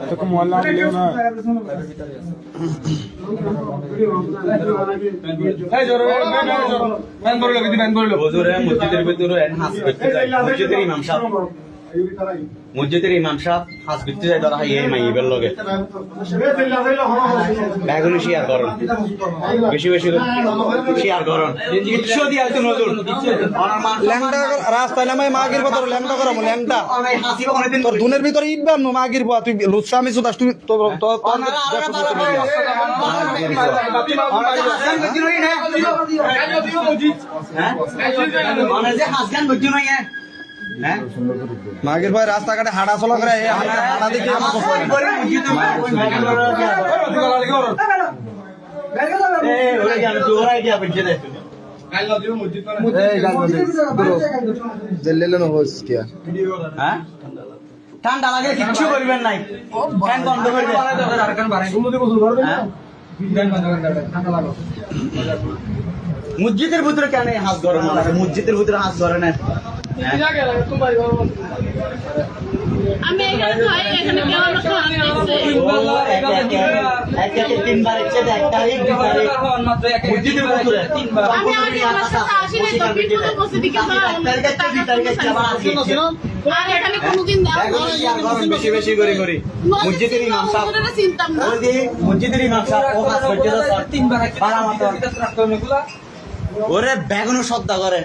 তোকে মোহল্লা মিলেও না মসজিদের ভিতরে মসজিদের ইমাম সাহেব মসজিদের ইমাম সাহেব হাজ করতে যায় ধরা এই মাইবের লগে বেগুনি শেয়ার করুন বেশি বেশি শেয়ার করুন কিচ্ছু দিয়ে আসতো নজর ল্যাংটা রাস্তায় নামাই মাগির কথা ল্যাংটা করাবো ল্যাংটা তোর দুনের ভিতরে ইবাম মাগির বুয়া তুই লুচ্ছা আমি সুদাস তুই মাগির ভাই রাস্তাঘাটে হাঁটা চলা করে হাঁটা দেখে ঠান্ডা লাগে কিচ্ছু করবেন নাই ফ্যান বন্ধ করবেন মসজিদের ভিতরে কেন হাত ধরে মসজিদের ভিতরে হাত ধরে না আমি এখানে খাই এখানে কেউ তিনবার আমি আগে আমার সাথে আসিনি তো বিপুল উপস্থিতি আর এখানে কোনোদিন বেশি বেশি করে করি মসজিদের ইমাম সাহেব চিন্তাম না মসজিদের ইমাম সাহেব ও কাজ করতে ওরে বেগুনো শ্রদ্ধা করে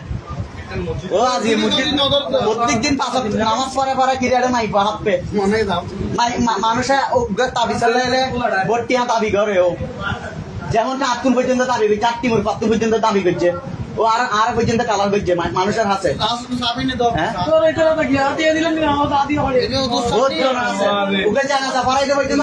ও আজ প্রত্যেকদিন নামাজ পড়ে পরে কিরাড়ে মাইব হাঁপে মানুষে দাবি চালাইলে বটিয়া দাবি করে ও যেমন আত্মুর পর্যন্ত দাবি করছে আত্মুর পাত্তুর পর্যন্ত দাবি করছে ও আর পর্যন্ত কালার করছে মানুষের হাতে ওকে জানা যা পারাইতে পর্যন্ত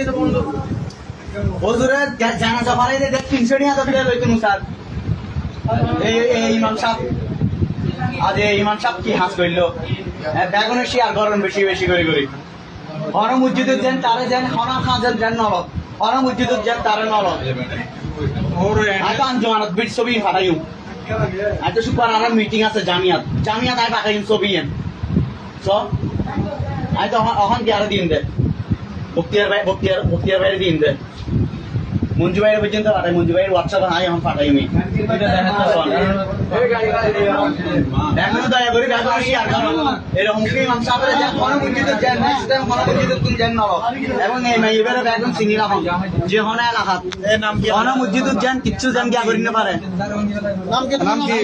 500 ওজুরে জানাজা পারাইতে 300 টাকা লইতেন স্যার এই ইমাম সাহেব আজ এই ইমাম সাহেব কি হাস করলো বেগুনের শেয়ার করেন বেশি বেশি করে করি হর মসজিদের যেন তারে যেন হনা খাজেন যেন নরক হর মসজিদের যেন তারে নরক আজ আঞ্জমানত বিট ছবি ফাটাইও আজ তো সুপার আর মিটিং আছে জামিয়াত আই পাঠাইম ছবি এন সব আই তো এখন কি আর দিন দে বক্তিয়ার বাইরে দিন দে মঞ্জু ভাইয়ের পর্যন্ত পাঠাই মঞ্জু ভাইয়ের হোয়াটসঅ্যাপ আই এখন পাঠাই আমি এখনো দয়া করি এরকম কি ইমাম সাহেবের যে কোনো মসজিদের যেন সিস্টেম কোনো মসজিদের তুমি যেন নরক এবং এই মাইবের একদম চিনি রাখুন যে হনে এলাকাত কোনো মসজিদের যেন কিচ্ছু যেন গিয়া করি না পারে নাম কি